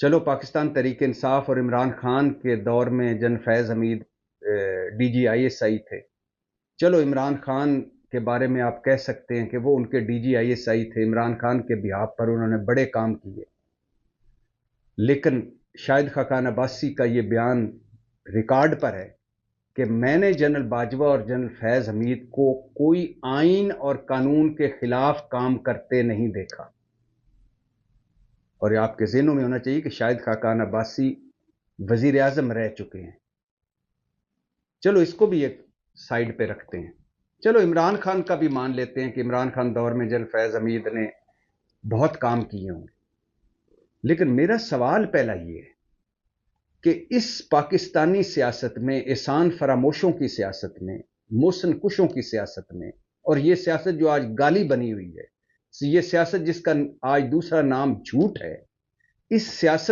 چلو پاکستان تحریک انصاف اور عمران خان کے دور میں جن فیض حمید DG ISI تھے. چلو عمران خان کے بارے میں آپ کہہ سکتے ہیں کہ وہ ان کے DG ISI تھے، عمران خان کے بہاف پر انہوں نے بڑے کام کیے. لیکن شاہد خاقان عباسی کا یہ بیان ریکارڈ پر ہے کہ میں نے جنرل باجوہ اور جنرل فیض حمید کو کوئی آئین اور قانون کے خلاف کام کرتے نہیں دیکھا. اور یہ آپ کے ذہنوں میں ہونا چاہیے کہ شاہد خاقان عباسی وزیر اعظم رہ چکے ہیں. چلو اس کو بھی ایک سائیڈ پہ رکھتے ہیں. چلو عمران خان کا بھی مان لیتے ہیں کہ عمران خان دور میں جنرل فیض حمید نے بہت کام کیے ہوں. لیکن میرا سوال پہلا یہ ہے کہ اس پاکستانی سیاست میں، احسان فراموشوں کی سیاست میں، محسن کشوں کی سیاست میں، اور یہ سیاست جو آج گالی بنی ہوئی ہے، یہ سیاست جس کا آج دوسرا نام جھوٹ ہے، اس سیاست